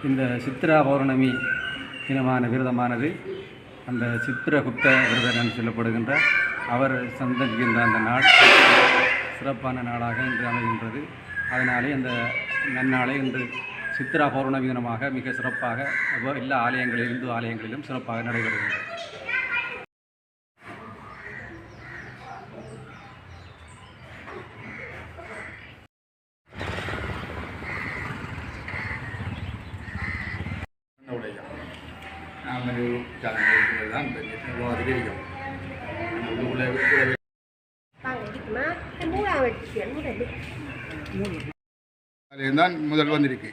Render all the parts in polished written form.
இந்த சித்ரா பௌர்ணமி தினமான விரதமானது அந்த சித்திரகுப்த விரதம் என்று சொல்லப்படுகின்ற அவர் சந்தரிக்கின்ற அந்த நாள் சிறப்பான நாளாக இன்று அமைகின்றது. அதனாலே அந்த நன்னாளை இன்று சித்ரா பௌர்ணமி தினமாக மிக சிறப்பாக எல்லா ஆலயங்களிலும் இந்து ஆலயங்களிலும் சிறப்பாக நடைபெறுகின்றது. தான் முதல் வந்திருக்கு.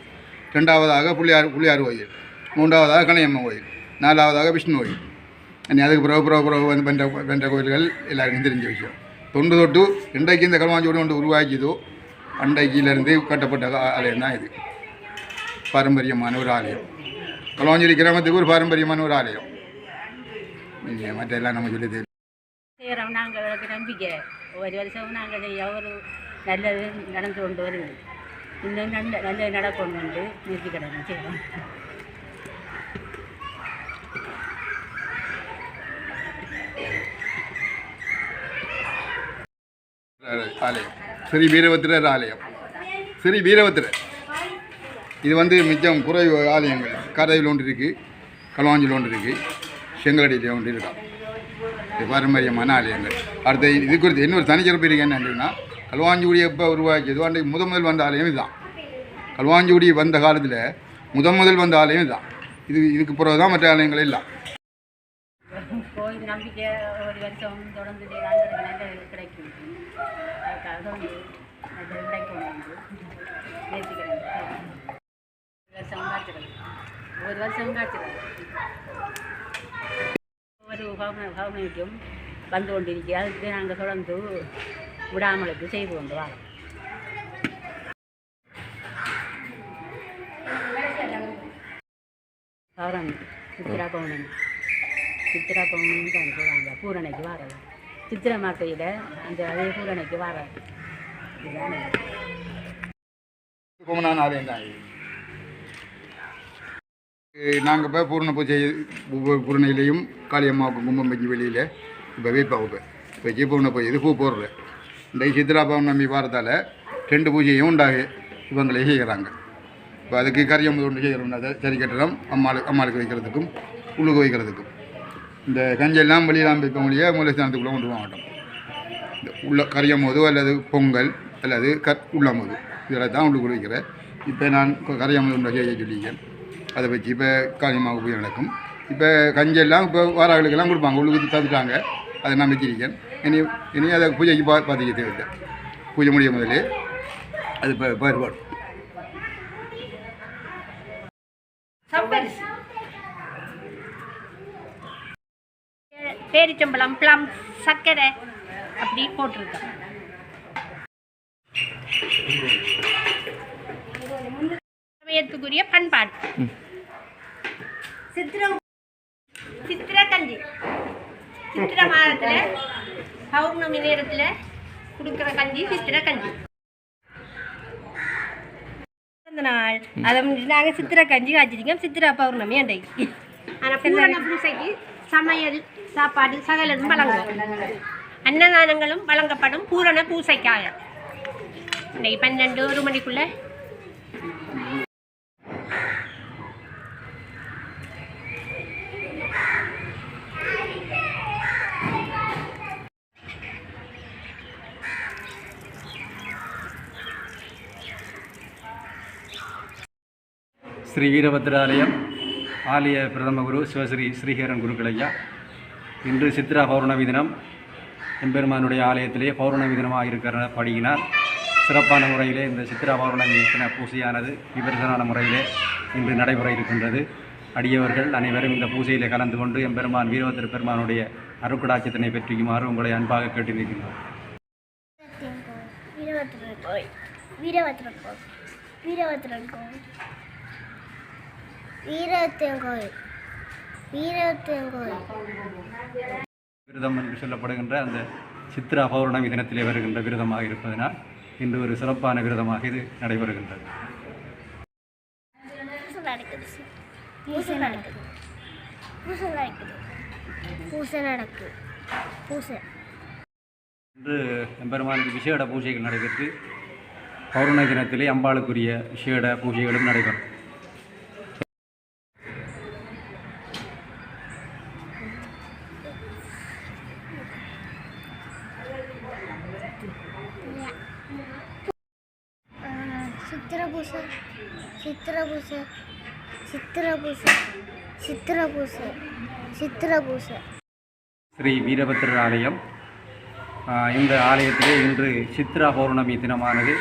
ரெண்டாவதாக புள்ளியார் கோயில், மூன்றாவதாக கணியம்மன் கோயில், நாலாவதாக விஷ்ணு கோயில். அதுக்கு பிறகு வந்து வென்ற கோயில்கள் எல்லாருக்கும் தெரிஞ்ச விஷயம். தொண்டு தொட்டு இன்றைக்கு இந்த களுவாஞ்சோடு ஒன்று உருவாக்கியதோ அன்றைக்கிலிருந்து கட்டப்பட்ட ஆலயம் தான் இது. பாரம்பரியமான ஒரு ஆலயம். களுவாஞ்சேரி கிராமத்துக்கு ஒரு பாரம்பரியமான ஒரு ஆலயம். மற்ற எல்லாம் நம்ம சொல்லி செய்கிறோம். நாங்கள் நம்பிக்கை ஒரு வருஷம் நாங்கள் ஒரு நல்லது நடந்து கொண்டு வருது. இன்னும் நல்லது நடக்கணும் என்று நிறுத்தி கிடக்கு செய்கிறோம். ஆலயம் ஸ்ரீ வீரபத்திரர் ஆலயம். ஸ்ரீ வீரபத்திரர் இது வந்து மிச்சம் குறைவு ஆலயங்கள். கரையில் ஒன்று இருக்குது, களுவாஞ்சில் ஒன்று இருக்குது, செங்கலடியில் ஒன்று இருக்கான். பாரம்பரியமான ஆலயங்கள். அடுத்த இது குறித்து இன்னொரு தனிச்சிறப்பு இருக்குது என்னன்னா, களுவாஞ்சிகுடி எப்போ உருவாக்கியதோ அன்றைக்கு முதல் வந்த ஆலயம் இதுதான். களுவாஞ்சிகுடி வந்த காலத்தில் முதல் வந்த ஆலயம் இதுதான். இதுக்கு பிறகு தான் மற்ற ஆலயங்கள் இல்லை. கோயில் நம்பிக்கை ஒரு வருஷம் தொடர்ந்து கிடைக்கும். ஒரு வருஷம் காய்ச்சல் ஒரு பௌர்ணமிக்கும் வந்து கொண்டிருக்கிறது. அதுக்கு நாங்கள் தொடர்ந்து விடாமலுக்கு செய்து கொண்டு வரோம். பௌர்ணமி சித்திரா பௌர்ணமி தான் சொல்லுவாங்க. பூரணைக்கு வாரது சித்திரை மாத்தையில் அந்த அதே பூரணைக்கு வாரது. இதுதான் ஆலயம் தான். நாங்கள் இப்போ பூர்ண பூஜை பூரணையிலையும் காளியம்மாவுக்கு கும்பம் வச்சு வெளியில் இப்போ வைப்பாங்க. வச்சு பூர்ண பூஜை இது பூ போடுறேன். இந்த சித்ரா பௌர்ணமி வாரத்தால் 2 பூஜையும் உண்டாகி இவங்களே செய்கிறாங்க. இப்போ அதுக்கு கரியம் ஒன்று செய்கிறோம். அதை சரி கட்டடம் அம்மாளுக்கு வைக்கிறதுக்கும் உள்ளுக்கு வைக்கிறதுக்கும். இந்த கஞ்செல்லாம் வெளியெல்லாம் வைக்க முடிய மூலஸ்தானத்துக்குள்ளே கொண்டு போக மாட்டோம். இந்த உள்ள கரியமோது அல்லது பொங்கல் அல்லது உள்ளமோது இதில் தான் உள்ளுக்குள்ள வைக்கிறேன். இப்போ நான் கரியாமது ஒன்றை செய்ய சொல்லியிருக்கேன். அதை வச்சு இப்போ காளியம்மாவுக்கு பூஜை நடக்கும். இப்போ கஞ்செல்லாம் இப்போ வாராகளுக்கெல்லாம் கொடுப்பாங்க. உள்ளுக்கு தந்துட்டாங்க. அதை நான் வச்சிருக்கேன். இனி அதை பூஜைக்கு பார்த்துக்க தேவையில்லை. பூஜை முடிய முதலே அது இப்போ வேறுபாடு. பேரிச்சம்பழம், ப்ளம், சர்க்கரை அப்படி போட்டிருக்கேன். சமயத்துக்குரிய பண்பாடு சித்திரை கஞ்சி. சித்திரை மாதத்தில் பௌர்ணமி நேரத்தில் கொடுக்குற கஞ்சி சித்திரை கஞ்சி. அந்த நாள் அதை நாங்கள் சித்திரை கஞ்சி காய்ச்சிருக்கோம். சித்திரை பௌர்ணமி அன்றைக்கு. ஆனால் பூரண பூசைக்கு சமையல் சாப்பாடு சகலதும் வழங்கும். அன்னதானங்களும் வழங்கப்படும் பூரண பூசைக்காக. இன்றைக்கு 12-1 மணிக்குள்ளே ஸ்ரீ வீரபத்ராலயம் ஆலய பிரதம குரு சிவஸ்ரீ ஸ்ரீஹரன் குருக்களையா. இன்று சித்ரா பௌர்ணமி தினம் எம்பெருமானுடைய ஆலயத்திலே பௌர்ணமி தினமாக இருக்கிற படியினால் சிறப்பான முறையிலே இந்த சித்ரா பௌர்ணமி தின பூசையானது விமர்சனான முறையிலே இன்று நடைபெற இருக்கின்றது. அடியவர்கள் அனைவரும் இந்த பூஜையில் கலந்து கொண்டு எம்பெருமான் வீரபத்திர பெருமானுடைய அருட்கடாட்சத்தினை பெற்றிக்குமாறு உங்களை அன்பாக கேட்டிருக்கின்றோம். விரதம் என்று சொல்லப்படுகின்ற அந்த சித்ரா பௌர்ணமி தினத்திலே வருகின்ற விரதமாக இருப்பதனால் இன்று ஒரு சிறப்பான விரதமாக இது நடைபெறுகின்றது. பூசை நடக்குது. இன்று எம்பெருமானுக்கு விசேட பூஜைகள் நடைபெற்று பௌர்ணமி தினத்திலே அம்பாளுக்குரிய விசேட பூஜைகளும் நடைபெறும். சித்திரபூசை ஸ்ரீ வீரபத்திரர் ஆலயம். இந்த ஆலயத்திலே இன்று சித்ரா பௌர்ணமி தினமானது.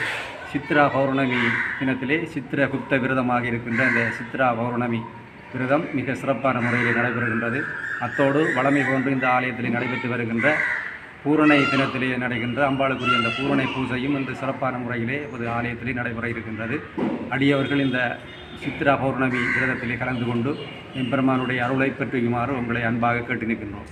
சித்ரா பௌர்ணமி தினத்திலே சித்திரகுப்த விரதமாக இருக்கின்ற இந்த சித்ரா பௌர்ணமி விரதம் மிக சிறப்பான முறையில் நடைபெறுகின்றது. அத்தோடு வளமை போன்று இந்த ஆலயத்தில் நடைபெற்று வருகின்ற பூரணை தினத்திலே நடைகின்ற அம்பாளுக்குரிய இந்த பூரணை பூஜையும் இன்று சிறப்பான முறையிலே ஒரு ஆலயத்திலே நடைபெற இருக்கின்றது. அடியவர்கள் இந்த சித்ரா பௌர்ணமி விரதத்திலே கலந்து கொண்டு எம்பெருமானுடைய அருளை பெற்றுமாறு உங்களை அன்பாக கேட்டு நிற்கின்றோம்.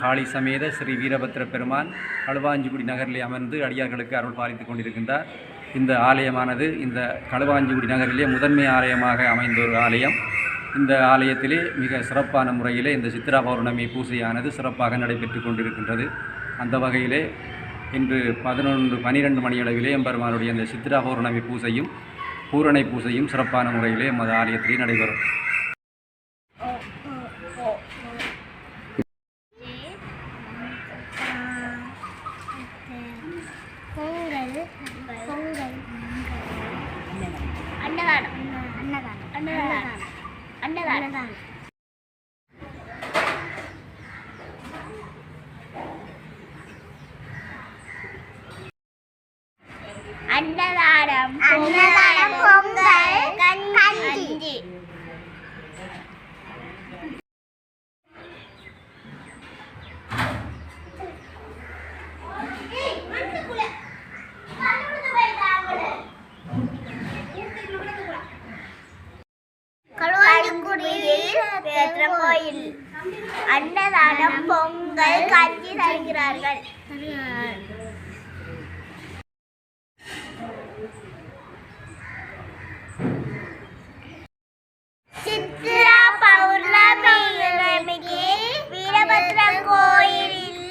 காளி சமேத ஸ்ரீ வீரபத்திர பெருமான் களுவாஞ்சிக்குடி நகரிலே அமர்ந்து அடியார்களுக்கு அருள் பாலித்துக் கொண்டிருக்கின்றார். இந்த ஆலயமானது இந்த களுவாஞ்சிக்குடி நகரிலே முதன்மை ஆலயமாக அமைந்த ஒரு ஆலயம். இந்த ஆலயத்திலே மிக சிறப்பான முறையிலே இந்த சித்ரா பௌர்ணமி பூஜையானது சிறப்பாக நடைபெற்று கொண்டிருக்கின்றது. அந்த வகையிலே இன்று 12 மணியளவிலே எம்பெருமானுடைய இந்த சித்ரா பௌர்ணமி பூஜையும் பூரணை பூஜையும் சிறப்பான முறையிலே எமது ஆலயத்திலே நடைபெறும். அன்னதானம், பொங்கல், கஞ்சி. கோயில் அன்னதானம், பொங்கல், கஞ்சி தருகிறார்கள். சித்ரா பௌர்ணமிக்கு வீரபத்திரம் கோயிலில்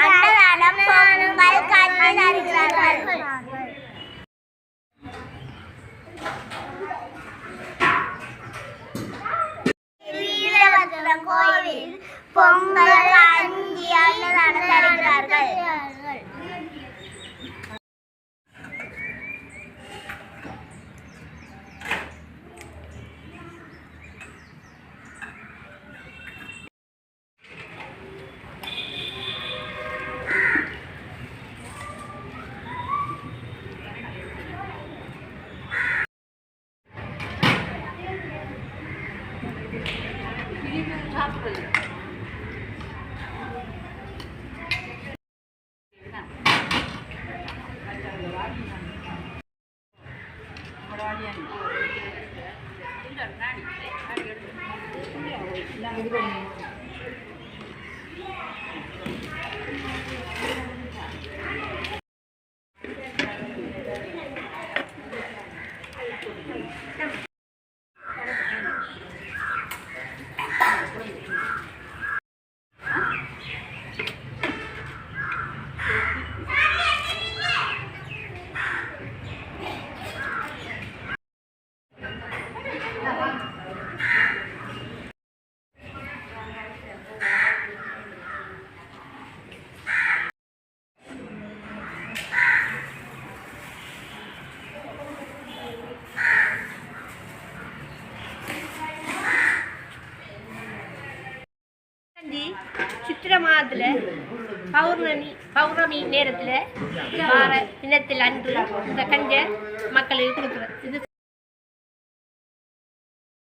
அன்னதானம், பொங்கல், கஞ்சி தருகிறார்கள். வீரபத்திரம் கோயிலில் பொங்கல், கஞ்சி, அன்னதானம் தருகிறார்கள். சித்திரை மாதத்தில் பௌர்ணமி நேரத்தில் வார தினத்தில் அன்று இந்த கஞ்சை மக்களுக்கு கொடுக்குறது. இது